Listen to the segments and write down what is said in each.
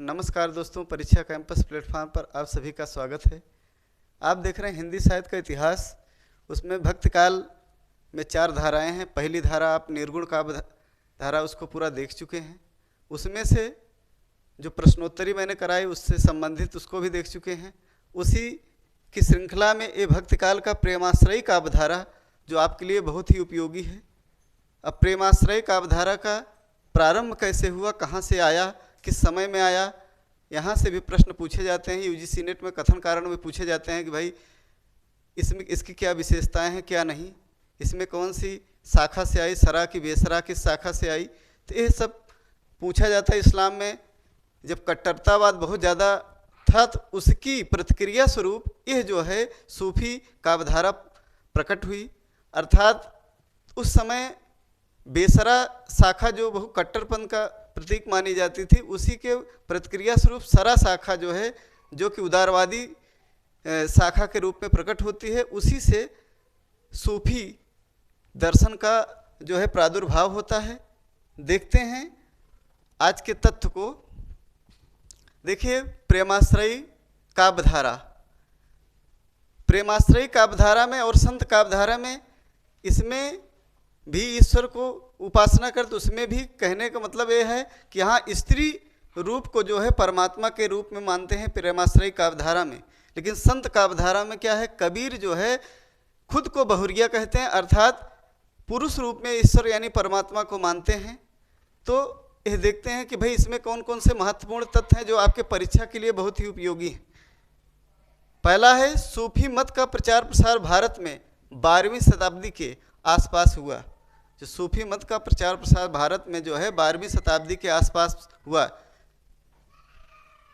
नमस्कार दोस्तों, परीक्षा कैंपस प्लेटफॉर्म पर आप सभी का स्वागत है। आप देख रहे हैं हिंदी साहित्य का इतिहास। उसमें भक्त काल में 4 धाराएं हैं। पहली धारा आप निर्गुण काव्य धारा उसको पूरा देख चुके हैं। उसमें से जो प्रश्नोत्तरी मैंने कराई उससे संबंधित उसको भी देख चुके हैं। उसी की श्रृंखला में ये भक्त काल का प्रेमाश्रयी काव्य धारा जो आपके लिए बहुत ही उपयोगी है। अब प्रेमाश्रयी काव्य धारा का प्रारंभ कैसे हुआ, कहाँ से आया, किस समय में आया, यहाँ से भी प्रश्न पूछे जाते हैं। यूजीसी नेट में कथन कारण में पूछे जाते हैं कि भाई इसमें इसकी क्या विशेषताएं हैं, क्या नहीं, इसमें कौन सी शाखा से आई, सरा की बेसरा किस शाखा से आई। तो ये सब पूछा जाता है। इस्लाम में जब कट्टरतावाद बहुत ज़्यादा था तो उसकी प्रतिक्रिया स्वरूप यह जो है सूफी काव्यधारा प्रकट हुई। अर्थात उस समय बेसरा शाखा जो बहु कट्टरपन का प्रतीक मानी जाती थी, उसी के प्रतिक्रिया स्वरूप सरा शाखा जो है, जो कि उदारवादी शाखा के रूप में प्रकट होती है, उसी से सूफी दर्शन का जो है प्रादुर्भाव होता है। देखते हैं आज के तथ्य को। देखिए, प्रेमाश्रयी काव्यधारा, प्रेमाश्रयी काव्यधारा में और संत काव्यधारा में इसमें भी ईश्वर को उपासना करते, उसमें भी कहने का मतलब ये है कि यहाँ स्त्री रूप को जो है परमात्मा के रूप में मानते हैं प्रेमाश्रयी काव्यधारा में। लेकिन संत काव्यधारा में क्या है, कबीर जो है खुद को बहुरिया कहते हैं, अर्थात पुरुष रूप में ईश्वर यानी परमात्मा को मानते हैं। तो यह देखते हैं कि भाई इसमें कौन कौन से महत्वपूर्ण तथ्य हैं जो आपके परीक्षा के लिए बहुत ही उपयोगी हैं। पहला है, सूफी मत का प्रचार प्रसार भारत में 12वीं शताब्दी के आसपास हुआ। जो सूफी मत का प्रचार प्रसार भारत में जो है 12वीं शताब्दी के आसपास हुआ।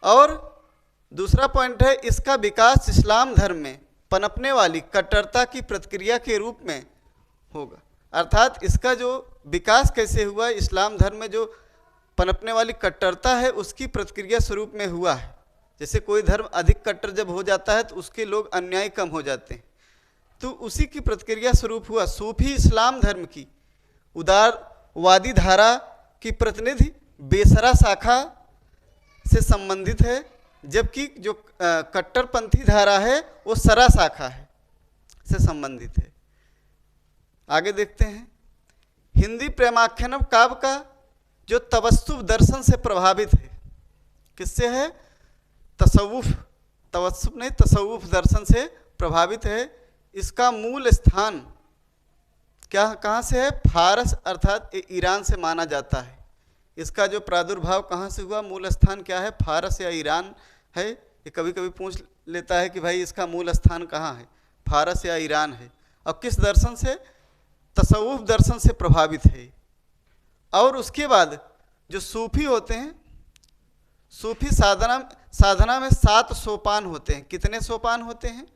और दूसरा पॉइंट है, इसका विकास इस्लाम धर्म में पनपने वाली कट्टरता की प्रतिक्रिया के रूप में होगा। अर्थात इसका जो विकास कैसे हुआ, इस्लाम धर्म में जो पनपने वाली कट्टरता है उसकी प्रतिक्रिया स्वरूप में हुआ है। जैसे कोई धर्म अधिक कट्टर जब हो जाता है तो उसके लोग अन्यायी कम हो जाते हैं, तो उसी की प्रतिक्रिया स्वरूप हुआ। सूफी इस्लाम धर्म की उदारवादी धारा की प्रतिनिधि बेसरा शाखा से संबंधित है, जबकि जो कट्टरपंथी धारा है वो सरा शाखा है से संबंधित है। आगे देखते हैं, हिंदी प्रेमाख्यान काव्य का जो तवस्सुफ दर्शन से प्रभावित है। किससे है? तसव्वुफ, तवस्सुफ नहीं, तसव्वुफ दर्शन से प्रभावित है। इसका मूल स्थान क्या कहाँ से है? फारस अर्थात ईरान से माना जाता है। इसका जो प्रादुर्भाव कहाँ से हुआ, मूल स्थान क्या है? फारस या ईरान है। ये कभी कभी पूछ लेता है कि भाई इसका मूल स्थान कहाँ है, फारस या ईरान है। और किस दर्शन से? तसव्वुफ दर्शन से प्रभावित है। और उसके बाद जो सूफी होते हैं, सूफी साधना में 7 सोपान होते हैं। कितने सोपान होते हैं?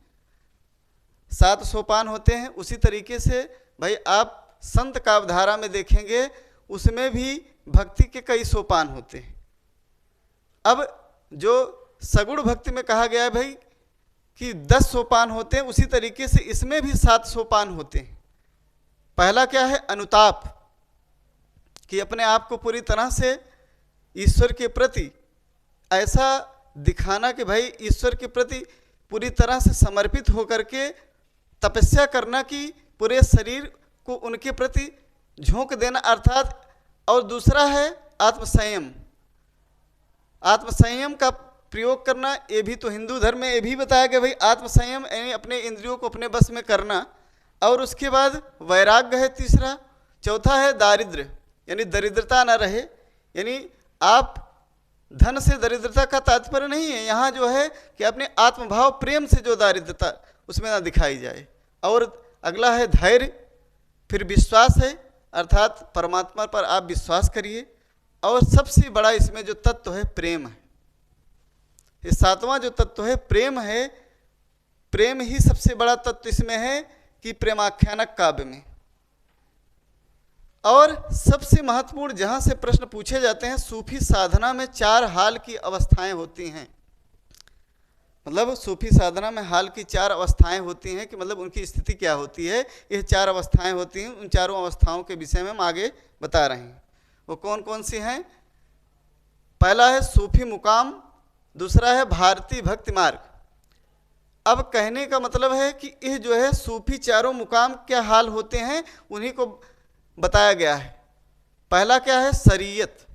7 सोपान होते हैं। उसी तरीके से भाई आप संत काव्यधारा में देखेंगे, उसमें भी भक्ति के कई सोपान होते हैं। अब जो सगुण भक्ति में कहा गया है भाई कि 10 सोपान होते हैं, उसी तरीके से इसमें भी 7 सोपान होते हैं। पहला क्या है? अनुताप, कि अपने आप को पूरी तरह से ईश्वर के प्रति ऐसा दिखाना कि भाई ईश्वर के प्रति पूरी तरह से समर्पित होकर के तपस्या करना, कि पूरे शरीर को उनके प्रति झोंक देना अर्थात। और दूसरा है आत्मसंयम, आत्मसंयम का प्रयोग करना। ये भी तो हिंदू धर्म में ये भी बताया गया भाई, आत्मसंयम यानी अपने इंद्रियों को अपने बस में करना। और उसके बाद वैराग्य है तीसरा। चौथा है दारिद्र्य, यानी दरिद्रता न रहे। यानी आप धन से दरिद्रता का तात्पर्य नहीं है, यहाँ जो है कि अपने आत्मभाव प्रेम से जो दारिद्रता उसमें ना दिखाई जाए। और अगला है धैर्य, फिर विश्वास है, अर्थात परमात्मा पर आप विश्वास करिए। और सबसे बड़ा इसमें जो तत्व है प्रेम है। ये 7वां जो तत्व है प्रेम है। प्रेम ही सबसे बड़ा तत्व इसमें है कि प्रेमाख्यानक काव्य में। और सबसे महत्वपूर्ण जहाँ से प्रश्न पूछे जाते हैं, सूफी साधना में 4 हाल की अवस्थाएं होती हैं। मतलब सूफी साधना में हाल की 4 अवस्थाएं होती हैं, कि मतलब उनकी स्थिति क्या होती है। ये 4 अवस्थाएं होती हैं। उन चारों अवस्थाओं के विषय में हम आगे बता रहे हैं। वो कौन कौन सी हैं? पहला है सूफी मुकाम, दूसरा है भारतीय भक्ति मार्ग। अब कहने का मतलब है कि यह जो है सूफी चारों मुकाम क्या हाल होते हैं उन्हीं को बताया गया है। पहला क्या है? शरीयत।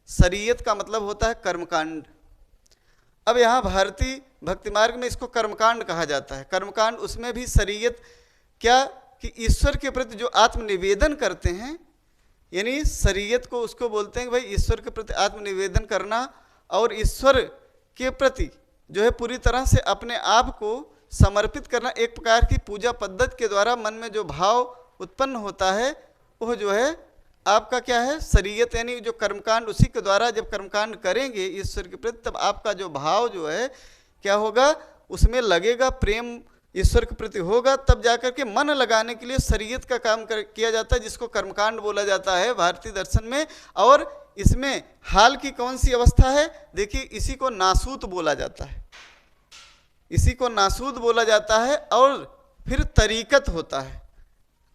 शरीयत का मतलब होता है कर्मकांड। अब यहाँ भारतीय भक्ति मार्ग में इसको कर्मकांड कहा जाता है। कर्मकांड, उसमें भी शरीयत क्या कि ईश्वर के प्रति जो आत्मनिवेदन करते हैं, यानी शरीयत को उसको बोलते हैं कि भाई ईश्वर के प्रति आत्मनिवेदन करना और ईश्वर के प्रति जो है पूरी तरह से अपने आप को समर्पित करना। एक प्रकार की पूजा पद्धति के द्वारा मन में जो भाव उत्पन्न होता है वह जो है आपका क्या है? शरीयत, यानी जो कर्मकांड, उसी के द्वारा जब कर्मकांड करेंगे ईश्वर के प्रति तब आपका जो भाव जो है क्या होगा? उसमें लगेगा, प्रेम ईश्वर के प्रति होगा, तब जाकर के मन लगाने के लिए शरीयत का काम किया जाता है, जिसको कर्मकांड बोला जाता है भारतीय दर्शन में। और इसमें हाल की कौन सी अवस्था है? देखिए, इसी को नासूत बोला जाता है, इसी को नासूत बोला जाता है। और फिर तरीकत होता है।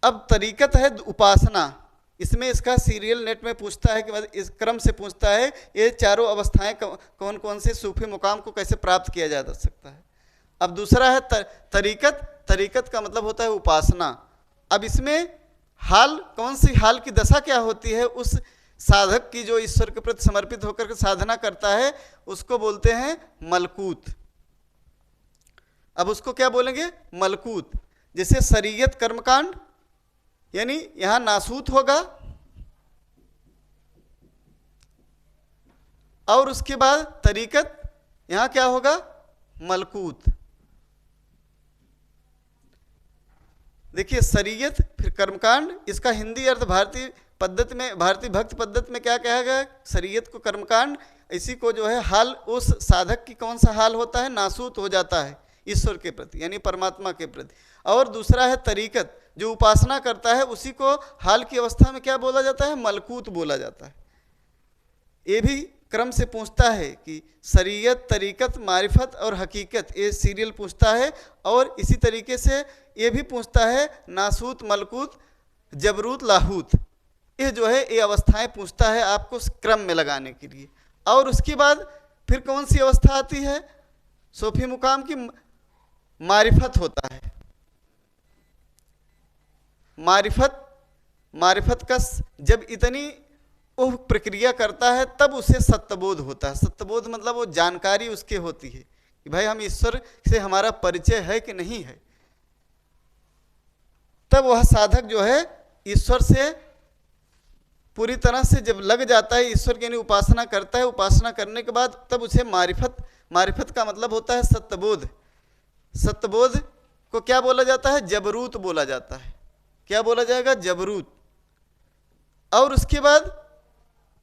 अब तरीकत है उपासना। इसमें इसका सीरियल नेट में पूछता है कि इस क्रम से पूछता है ये चारों अवस्थाएं कौन कौन से सूफी मुकाम को कैसे प्राप्त किया जा सकता है। अब दूसरा है तरीकत। तरीकत का मतलब होता है उपासना। अब इसमें हाल, कौन सी हाल की दशा क्या होती है उस साधक की जो ईश्वर के प्रति समर्पित होकर के साधना करता है, उसको बोलते हैं मलकूत। अब उसको क्या बोलेंगे? मलकूत। जैसे शरीयत कर्मकांड, यानी यहां नासूत होगा, और उसके बाद तरीकत, यहां क्या होगा? मलकूत। देखिए, शरीयत फिर कर्मकांड, इसका हिंदी अर्थ भारतीय पद्धति में, भारतीय भक्ति पद्धति में क्या कहा गया? शरीयत को कर्मकांड। इसी को जो है हाल, उस साधक की कौन सा हाल होता है? नासूत हो जाता है ईश्वर के प्रति, यानी परमात्मा के प्रति। और दूसरा है तरीकत, जो उपासना करता है, उसी को हाल की अवस्था में क्या बोला जाता है? मलकूत बोला जाता है। ये भी क्रम से पूछता है कि शरीयत, तरीकत, मारिफत और हकीकत, ये सीरियल पूछता है। और इसी तरीके से ये भी पूछता है नासूत, मलकूत, जबरूत, लाहूत। ये जो है ये अवस्थाएं पूछता है आपको क्रम में लगाने के लिए। और उसके बाद फिर कौन सी अवस्था आती है? सूफी मुकाम की मारिफत होता है। मारिफत का जब इतनी वो प्रक्रिया करता है तब उसे सत्यबोध होता है। सत्यबोध मतलब वो जानकारी उसके होती है कि भाई हम ईश्वर से हमारा परिचय है कि नहीं है। तब वह साधक जो है ईश्वर से पूरी तरह से जब लग जाता है, ईश्वर की यानी उपासना करता है, उपासना करने के बाद तब उसे मारिफत का मतलब होता है सत्यबोध। सत्यबोध को क्या बोला जाता है? जबरूत बोला जाता है। क्या बोला जाएगा? जबरूत। और उसके बाद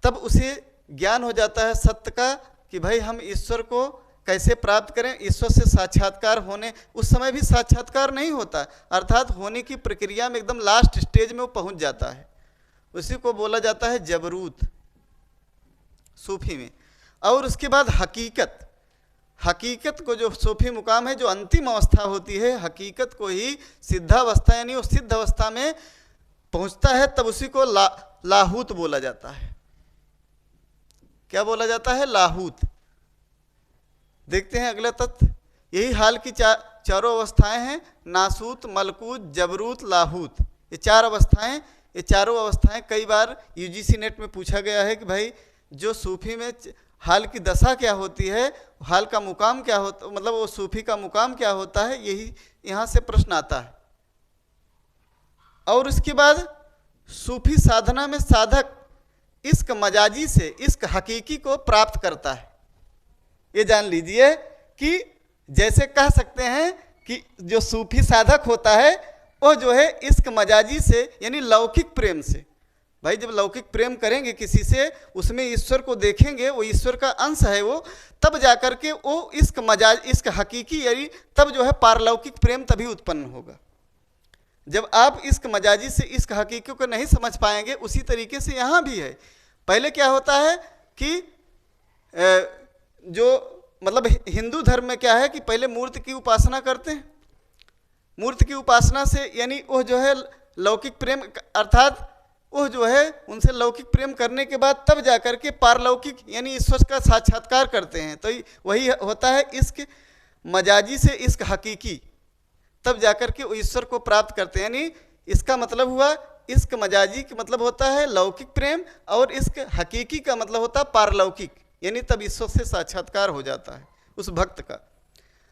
तब उसे ज्ञान हो जाता है सत्य का कि भाई हम ईश्वर को कैसे प्राप्त करें। ईश्वर से साक्षात्कार होने, उस समय भी साक्षात्कार नहीं होता, अर्थात होने की प्रक्रिया में एकदम लास्ट स्टेज में वो पहुंच जाता है, उसी को बोला जाता है जबरूत सूफी में। और उसके बाद हकीकत। हकीकत को जो सूफी मुकाम है, जो अंतिम अवस्था होती है, हकीकत को ही सिद्धावस्था, यानी वो सिद्ध अवस्था में पहुंचता है, तब उसी को लाहूत बोला जाता है। क्या बोला जाता है? लाहूत। देखते हैं अगला तत्व। यही हाल की चारों अवस्थाएं हैं, नासूत, मलकूत, जबरूत, लाहूत। ये चार अवस्थाएं, ये चारों अवस्थाएं कई बार यूजीसी नेट में पूछा गया है कि भाई जो सूफी में हाल की दशा क्या होती है, हाल का मुकाम क्या होता, मतलब वो सूफी का मुकाम क्या होता है, यही यहाँ से प्रश्न आता है। और उसके बाद सूफी साधना में साधक इश्क मजाजी से इश्क हकीकी को प्राप्त करता है। ये जान लीजिए कि जैसे कह सकते हैं कि जो सूफी साधक होता है वो जो है इश्क मजाजी से, यानी लौकिक प्रेम से, भाई जब लौकिक प्रेम करेंगे किसी से, उसमें ईश्वर को देखेंगे, वो ईश्वर का अंश है वो, तब जाकर के वो इश्क हकीकी, यानी तब जो है पारलौकिक प्रेम तभी उत्पन्न होगा। जब आप इश्क मजाजी से इश्क हकीकी को नहीं समझ पाएंगे, उसी तरीके से यहाँ भी है। पहले क्या होता है कि जो मतलब हिंदू धर्म में क्या है कि पहले मूर्ति की उपासना करते हैं। मूर्ति की उपासना से यानी वो जो है लौकिक प्रेम, अर्थात वो जो है उनसे लौकिक प्रेम करने के बाद तब जाकर के पारलौकिक यानी ईश्वर का साक्षात्कार करते हैं। तो वही होता है इश्क मजाजी से इश्क हकीकी, तब जाकर के वो ईश्वर को प्राप्त करते हैं। यानी इसका मतलब हुआ इश्क मजाजी का मतलब होता है लौकिक प्रेम, और इश्क हकीकी का मतलब होता है पारलौकिक, यानी तब ईश्वर से साक्षात्कार हो जाता है उस भक्त का।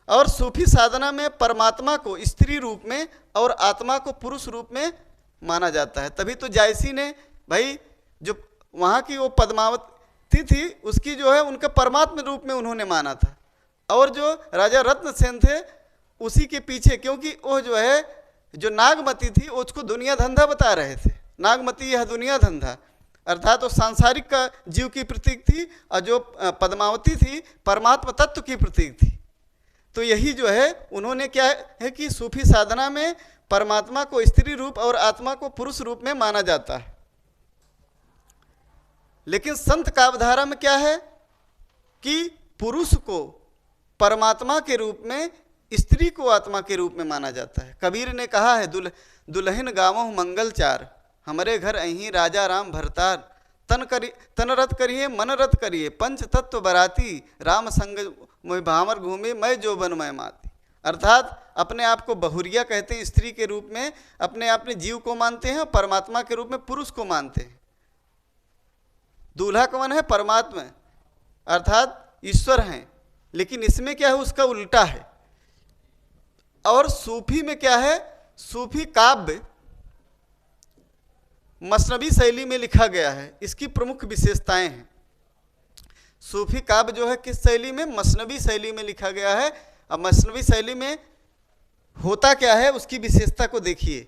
और सूफी साधना में परमात्मा को स्त्री रूप में और आत्मा को पुरुष रूप में माना जाता है। तभी तो जायसी ने भाई जो वहाँ की वो पद्मावती थी उसकी जो है उनका परमात्मा रूप में उन्होंने माना था, और जो राजा रत्नसेन थे उसी के पीछे, क्योंकि वो जो है जो नागमती थी उसको दुनिया धंधा बता रहे थे। नागमती यह दुनिया धंधा अर्थात वो सांसारिक का जीव की प्रतीक थी, और जो पद्मावती थी परमात्मा तत्व की प्रतीक थी। तो यही जो है उन्होंने क्या है कि सूफी साधना में परमात्मा को स्त्री रूप और आत्मा को पुरुष रूप में माना जाता है। लेकिन संत काव्यधारा में क्या है कि पुरुष को परमात्मा के रूप में, स्त्री को आत्मा के रूप में माना जाता है। कबीर ने कहा है दुल्हन गावों मंगल चार, हमारे घर अहीं राजा राम भरतार, तन रत करिए मन रत करिए, पंच तत्व बराती, राम संग मोहि भावर घूमे मैं जो बन मैं माती। अर्थात अपने आप को बहुरिया कहते हैं स्त्री के रूप में, अपने आप में जीव को मानते हैं, परमात्मा के रूप में पुरुष को मानते हैं। दूल्हा कौन है? परमात्मा अर्थात ईश्वर हैं। लेकिन इसमें क्या है उसका उल्टा है। और सूफी में क्या है, सूफी काव्य मसनवी शैली में लिखा गया है, इसकी प्रमुख विशेषताएं हैं। सूफी काव्य जो है किस शैली में? मसनवी शैली में लिखा गया है। अब मसनवी शैली में होता क्या है उसकी विशेषता को देखिए।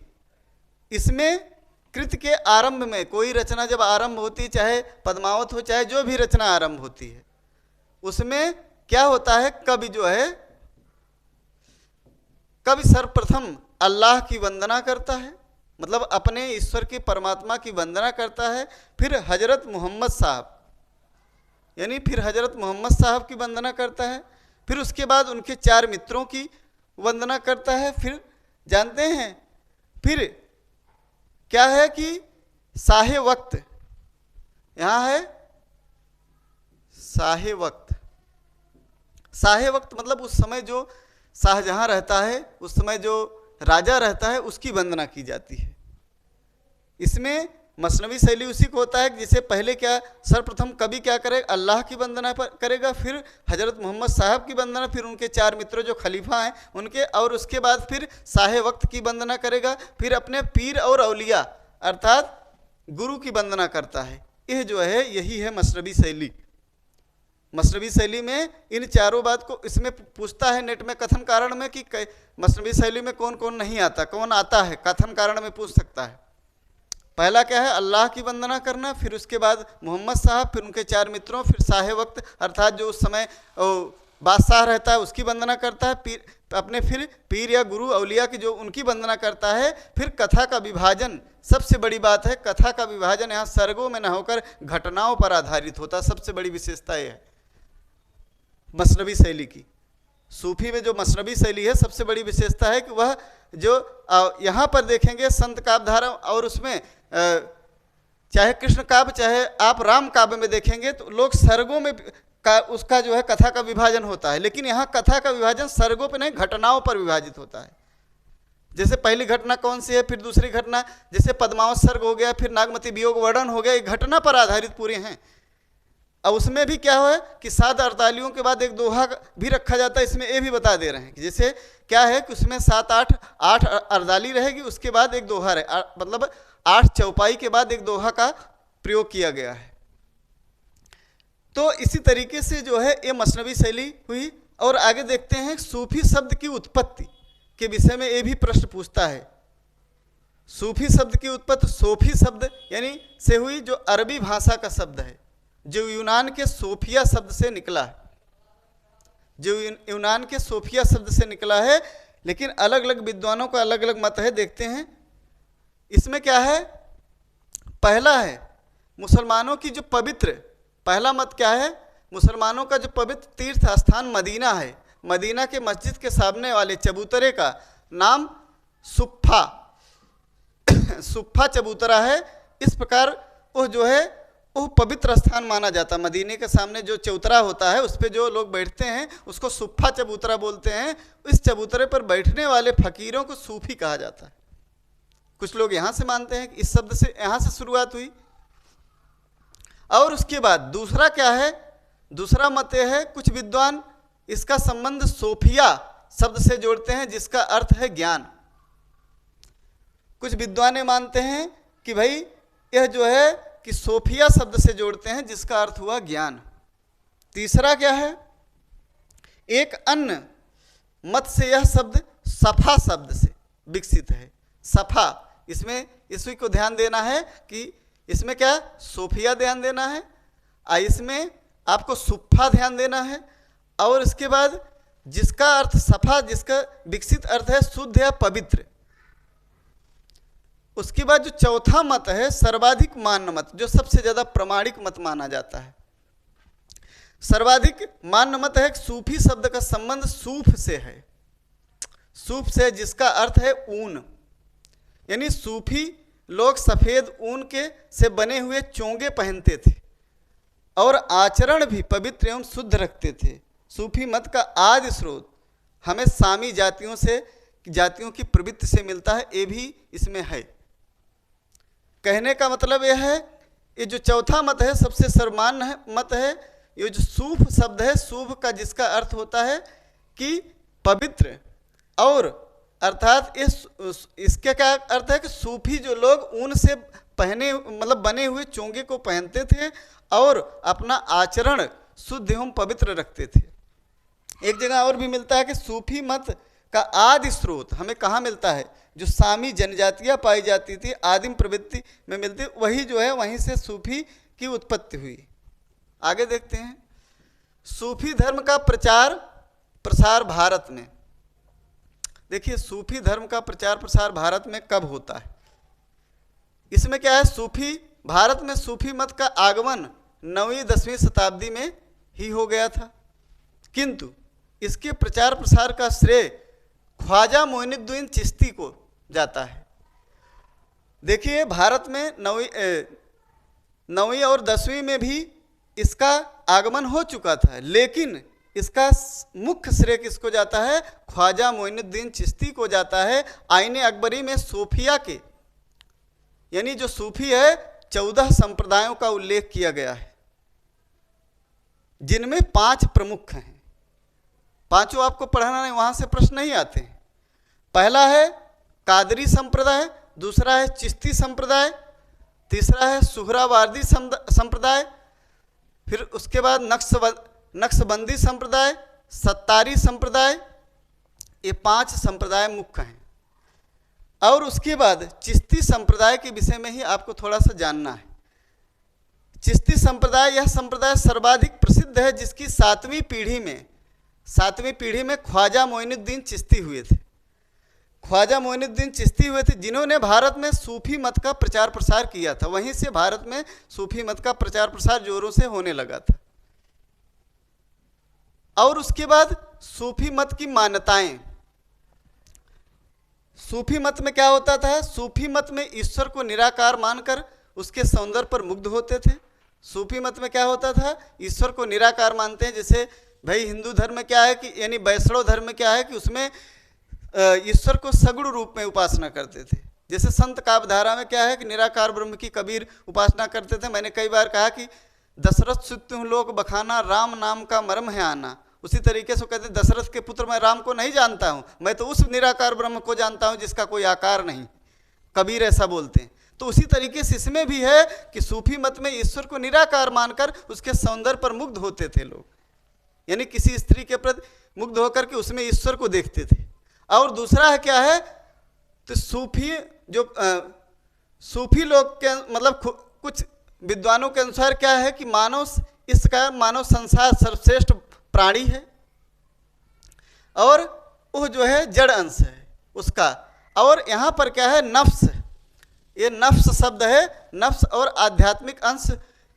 इसमें कृत के आरंभ में कोई रचना जब आरंभ होती है, चाहे पद्मावत हो चाहे जो भी रचना आरंभ होती है, उसमें क्या होता है, कवि जो है कवि सर्वप्रथम अल्लाह की वंदना करता है, मतलब अपने ईश्वर के परमात्मा की वंदना करता है। फिर हजरत मोहम्मद साहब यानी फिर हजरत मोहम्मद साहब की वंदना करता है। फिर उसके बाद उनके 4 मित्रों की वंदना करता है। फिर जानते हैं फिर क्या है कि शाहे वक्त, यहाँ है शाहे वक्त। शाहे वक्त मतलब उस समय जो शाहजहां रहता है, उस समय जो राजा रहता है, उसकी वंदना की जाती है। इसमें मसनवी शैली उसी को होता है कि जैसे पहले क्या सर्वप्रथम कवि क्या करे, अल्लाह की वंदना करेगा, फिर हजरत मोहम्मद साहब की वंदना, फिर उनके 4 मित्रों जो खलीफा हैं उनके, और उसके बाद फिर शाहे वक्त की वंदना करेगा, फिर अपने पीर और औलिया अर्थात गुरु की वंदना करता है। यह जो है यही है मसनवी शैली। मसनवी शैली में इन चारों बात को इसमें पूछता है नेट में कथन कारण में कि मसनवी शैली में कौन कौन नहीं आता, कौन आता है, कथन कारण में पूछ सकता है। पहला क्या है, अल्लाह की वंदना करना, फिर उसके बाद मोहम्मद साहब, फिर उनके 4 मित्रों, फिर शाहे वक्त अर्थात जो उस समय बादशाह रहता है उसकी वंदना करता है, अपने फिर पीर या गुरु औलिया की जो उनकी वंदना करता है। फिर कथा का विभाजन सबसे बड़ी बात है, कथा का विभाजन यहाँ सर्गों में न होकर घटनाओं पर आधारित होता है। सबसे बड़ी विशेषता यह है मसनवी शैली की। सूफी में जो मसनवी शैली है सबसे बड़ी विशेषता है कि वह जो यहाँ पर देखेंगे संत काव्यधारा और उसमें चाहे कृष्ण काव्य चाहे आप राम काव्य में देखेंगे तो लोग सर्गों में उसका जो है कथा का विभाजन होता है। लेकिन यहाँ कथा का विभाजन सर्गों पर नहीं, घटनाओं पर विभाजित होता है। जैसे पहली घटना कौन सी है, फिर दूसरी घटना, जैसे पद्मावत सर्ग हो गया, फिर नागमती वियोग वर्णन हो गया, ये घटना पर आधारित पूरे हैं। अब उसमें भी क्या है कि 7 अरदालियों के बाद एक दोहा भी रखा जाता है। इसमें ये भी बता दे रहे हैं कि जैसे क्या है कि उसमें 7-8 अरदाली रहेगी, उसके बाद एक दोहा रहे, मतलब 8 चौपाई के बाद एक दोहा का प्रयोग किया गया है। तो इसी तरीके से जो है ये मसनवी शैली हुई। और आगे देखते हैं सूफी शब्द की उत्पत्ति के विषय में ये भी प्रश्न पूछता है। सूफी शब्द की उत्पत्ति सोफी शब्द यानी से हुई, जो अरबी भाषा का शब्द है, जो यूनान के सोफिया शब्द से निकला है, जो यूनान के सोफिया शब्द से निकला है। लेकिन अलग अलग विद्वानों का अलग अलग मत है, देखते हैं इसमें क्या है। पहला है मुसलमानों की जो पवित्र, पहला मत क्या है, मुसलमानों का जो पवित्र तीर्थ स्थान मदीना है, मदीना के मस्जिद के सामने वाले चबूतरे का नाम सुफ़ा सुफ़ा चबूतरा है। इस प्रकार वो जो है वो पवित्र स्थान माना जाता है। मदीने के सामने जो चबूतरा होता है उस पर जो लोग बैठते हैं उसको सुफ़ा चबूतरा बोलते हैं। इस चबूतरे पर बैठने वाले फ़कीरों को सूफ़ी कहा जाता है। कुछ लोग यहाँ से मानते हैं कि इस शब्द से यहाँ से शुरुआत हुई। और उसके बाद दूसरा क्या है, दूसरा मत यह है, कुछ विद्वान इसका संबंध सोफिया शब्द से जोड़ते हैं जिसका अर्थ है ज्ञान। कुछ विद्वान मानते हैं कि भाई यह जो है कि सोफिया शब्द से जोड़ते हैं जिसका अर्थ हुआ ज्ञान। तीसरा क्या है, एक अन्य मत से यह शब्द सफा शब्द से विकसित है। सफा, इसमें इसी को ध्यान देना है कि इसमें क्या सोफिया ध्यान देना है, इसमें आपको सुफ़ा ध्यान देना है। और इसके बाद जिसका अर्थ सफा, जिसका विकसित अर्थ है शुद्ध या पवित्र। उसके बाद जो चौथा मत है सर्वाधिक मान्य मत, जो सबसे ज़्यादा प्रमाणिक मत माना जाता है। सर्वाधिक मान्य मत है सूफी शब्द का संबंध सूफ से है, सूफ से जिसका अर्थ है ऊन। यानी सूफी लोग सफ़ेद ऊन के से बने हुए चोंगे पहनते थे और आचरण भी पवित्र एवं शुद्ध रखते थे। सूफी मत का आदि स्रोत हमें सामी जातियों की प्रवृत्ति से मिलता है, ये भी इसमें है। कहने का मतलब यह है, ये जो चौथा मत है सबसे सर्वमान्य मत है। ये जो सूफ शब्द है, सूफ का जिसका अर्थ होता है कि पवित्र, और अर्थात इसके क्या अर्थ है कि सूफी जो लोग ऊन से पहने मतलब बने हुए चोंगे को पहनते थे और अपना आचरण शुद्ध एवं पवित्र रखते थे। एक जगह और भी मिलता है कि सूफी मत का आदि स्रोत हमें कहाँ मिलता है, जो सामी जनजातियाँ पाई जाती थी आदिम प्रवृत्ति में मिलती, वही जो है वहीं से सूफी की उत्पत्ति हुई। आगे देखते हैं, सूफी धर्म का प्रचार प्रसार भारत में। देखिए सूफी धर्म का प्रचार प्रसार भारत में कब होता है। इसमें क्या है, सूफी भारत में सूफी मत का आगमन 9वीं-10वीं शताब्दी में ही हो गया था, किंतु इसके प्रचार प्रसार का श्रेय ख्वाजा मोइनुद्दीन चिश्ती को जाता है। देखिए भारत में 9वीं और 10वीं में भी इसका आगमन हो चुका था, लेकिन इसका मुख्य श्रेय किसको जाता है, ख्वाजा मोइनुद्दीन चिश्ती को जाता है। आईने अकबरी में सूफिया के यानी जो सूफी है 14 संप्रदायों का उल्लेख किया गया है, जिनमें 5 प्रमुख हैं। पांचों आपको पढ़ाना नहीं, वहां से प्रश्न नहीं आते हैं। पहला है कादरी संप्रदाय, दूसरा है चिश्ती संप्रदाय, तीसरा है सुहरावार्दी संप्रदाय, फिर उसके बाद नक्शबंदी संप्रदाय, सत्तारी संप्रदाय। ये 5 संप्रदाय मुख्य हैं। और उसके बाद चिश्ती संप्रदाय के विषय में ही आपको थोड़ा सा जानना है। चिश्ती संप्रदाय, यह संप्रदाय सर्वाधिक प्रसिद्ध है, जिसकी 7वीं पीढ़ी में ख्वाजा मोइनुद्दीन चिश्ती हुए थे। ख्वाजा मोइनुद्दीन चिश्ती हुए थे जिन्होंने भारत में सूफी मत का प्रचार प्रसार किया था। वहीं से भारत में सूफी मत का प्रचार प्रसार जोरों से होने लगा था। और उसके बाद सूफी मत की मान्यताएं। सूफी मत में क्या होता था, सूफी मत में ईश्वर को निराकार मानकर उसके सौंदर्य पर मुग्ध होते थे। सूफी मत में क्या होता था, ईश्वर को निराकार मानते हैं। जैसे भाई हिंदू धर्म में क्या है कि यानी वैष्णव धर्म में क्या है कि उसमें ईश्वर को सगुण रूप में उपासना करते थे। जैसे संत काव्यधारा में क्या है कि निराकार ब्रह्म की कबीर उपासना करते थे। मैंने कई बार कहा कि दशरथ सुत्यु लोक बखाना, राम नाम का मर्म है आना। उसी तरीके से कहते दशरथ के पुत्र मैं राम को नहीं जानता हूँ, मैं तो उस निराकार ब्रह्म को जानता हूँ जिसका कोई आकार नहीं। कबीर ऐसा बोलते हैं। तो उसी तरीके से इसमें भी है कि सूफी मत में ईश्वर को निराकार मानकर उसके सौंदर्य पर मुग्ध होते थे लोग, यानी किसी स्त्री के प्रति मुग्ध होकर के उसमें ईश्वर को देखते थे। और दूसरा है क्या है, तो सूफी लोग के मतलब कुछ विद्वानों के अनुसार क्या है कि मानव संसार सर्वश्रेष्ठ प्राणी है और वो जो है जड़ अंश है उसका। और यहाँ पर क्या है, नफ्स। ये नफ्स शब्द है, नफ्स और आध्यात्मिक अंश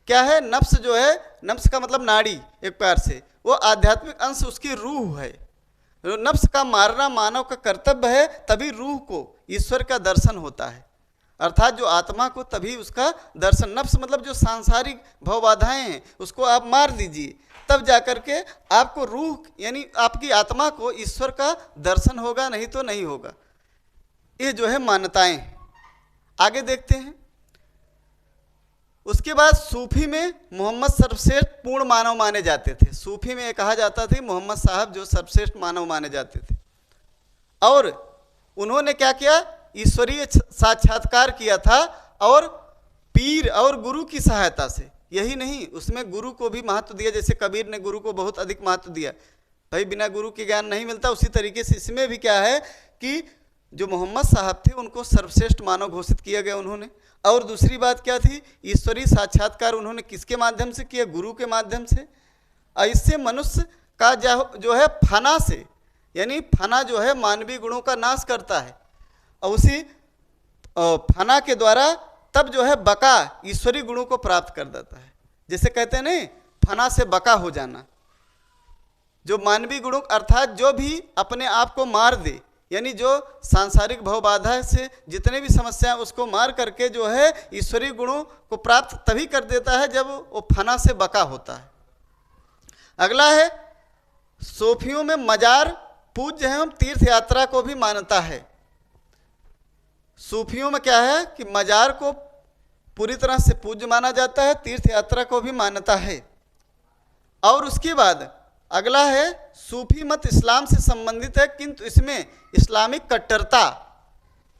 क्या है, नफ्स जो है, नफ्स का मतलब नाड़ी एक प्रकार से, वो आध्यात्मिक अंश उसकी रूह है। नफ्स का मारना मानव का कर्तव्य है, तभी रूह को ईश्वर का दर्शन होता है। अर्थात जो आत्मा को तभी उसका दर्शन, नफ्स मतलब जो सांसारिक भव बाधाएं हैं उसको आप मार दीजिए, तब जाकर के आपको रूह यानी आपकी आत्मा को ईश्वर का दर्शन होगा, नहीं तो नहीं होगा। ये जो है मान्यताएं। आगे देखते हैं। उसके बाद सूफी में मोहम्मद सर्वश्रेष्ठ पूर्ण मानव माने जाते थे। सूफी में ये कहा जाता था मोहम्मद साहब जो सर्वश्रेष्ठ मानव माने जाते थे, और उन्होंने क्या किया, ईश्वरीय साक्षात्कार किया था, और पीर और गुरु की सहायता से। यही नहीं, उसमें गुरु को भी महत्व दिया, जैसे कबीर ने गुरु को बहुत अधिक महत्व दिया, भाई बिना गुरु के ज्ञान नहीं मिलता। उसी तरीके से इसमें भी क्या है कि जो मोहम्मद साहब थे उनको सर्वश्रेष्ठ मानव घोषित किया गया उन्होंने। और दूसरी बात क्या थी, ईश्वरीय साक्षात्कार उन्होंने किसके माध्यम से किया, गुरु के माध्यम से। और इससे मनुष्य का जो है फना से, यानी फना जो है मानवीय गुणों का नाश करता है, और उसी फना के द्वारा तब जो है बका ईश्वरीय गुणों को प्राप्त कर देता है। जैसे कहते हैं नहीं, फना से बका हो जाना। जो मानवीय गुणों अर्थात जो भी अपने आप को मार दे, यानी जो सांसारिक भव बाधा से जितने भी समस्या उसको मार करके जो है ईश्वरीय गुणों को प्राप्त तभी कर देता है जब वो फना से बका होता है। अगला है, सूफियों में मजार पूज्य एवं तीर्थ यात्रा को भी मान्यता है। सूफियों में क्या है कि मजार को पूरी तरह से पूज्य माना जाता है, तीर्थ यात्रा को भी मान्यता है। और उसके बाद अगला है, सूफी मत इस्लाम से संबंधित है, किंतु इसमें इस्लामिक कट्टरता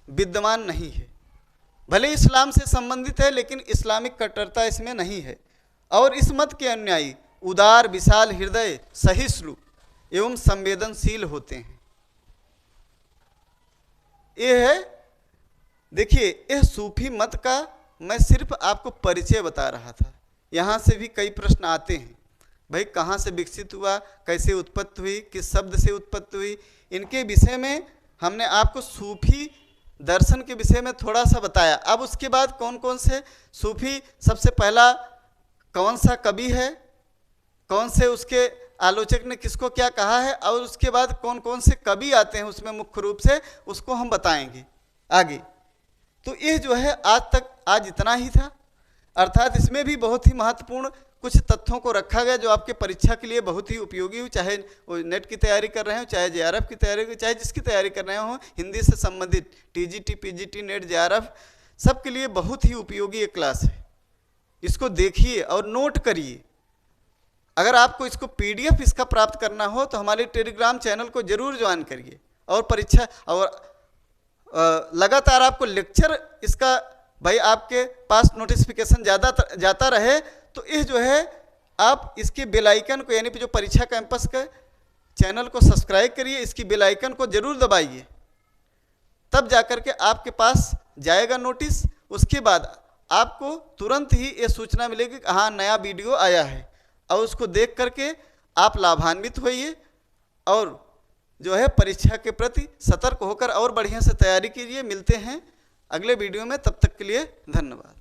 विद्यमान नहीं है। भले इस्लाम से संबंधित है लेकिन इस्लामिक कट्टरता इसमें नहीं है। और इस मत के अनुयायी उदार, विशाल हृदय, सहिष्णु एवं संवेदनशील होते हैं। ये है, देखिए, यह सूफी मत का मैं सिर्फ आपको परिचय बता रहा था। यहाँ से भी कई प्रश्न आते हैं, भाई कहाँ से विकसित हुआ, कैसे उत्पत्ति हुई, किस शब्द से उत्पत्ति हुई। इनके विषय में हमने आपको सूफी दर्शन के विषय में थोड़ा सा बताया। अब उसके बाद कौन कौन से सूफी, सबसे पहला कौन सा कवि है, कौन से उसके आलोचक ने किसको क्या कहा है, और उसके बाद कौन कौन से कवि आते हैं उसमें मुख्य रूप से, उसको हम बताएंगे आगे। तो ये जो है आज इतना ही था। अर्थात इसमें भी बहुत ही महत्वपूर्ण कुछ तथ्यों को रखा गया जो आपके परीक्षा के लिए बहुत ही उपयोगी हो, चाहे वो नेट की तैयारी कर रहे हो, चाहे जेआरएफ की तैयारी, चाहे जिसकी तैयारी कर रहे हो, हिंदी से संबंधित टीजीटी, पीजीटी, नेट, जेआरएफ, सबके लिए बहुत ही उपयोगी ये क्लास है। इसको देखिए और नोट करिए। अगर आपको इसको पीडीएफ इसका प्राप्त करना हो तो हमारे टेलीग्राम चैनल को जरूर ज्वाइन करिए, और परीक्षा और लगातार आपको लेक्चर इसका भाई आपके पास नोटिफिकेशन जाता रहे, तो ये जो है आप इसके बेल आइकन को, यानी जो परीक्षा कैंपस के चैनल को सब्सक्राइब करिए, इसकी बेल आइकन को जरूर दबाइए, तब जाकर के आपके पास जाएगा नोटिस। उसके बाद आपको तुरंत ही ये सूचना मिलेगी कि हाँ नया वीडियो आया है, और उसको देख करके आप लाभान्वित होइए और जो है परीक्षा के प्रति सतर्क होकर और बढ़िया से तैयारी कीजिए। मिलते हैं अगले वीडियो में, तब तक के लिए धन्यवाद।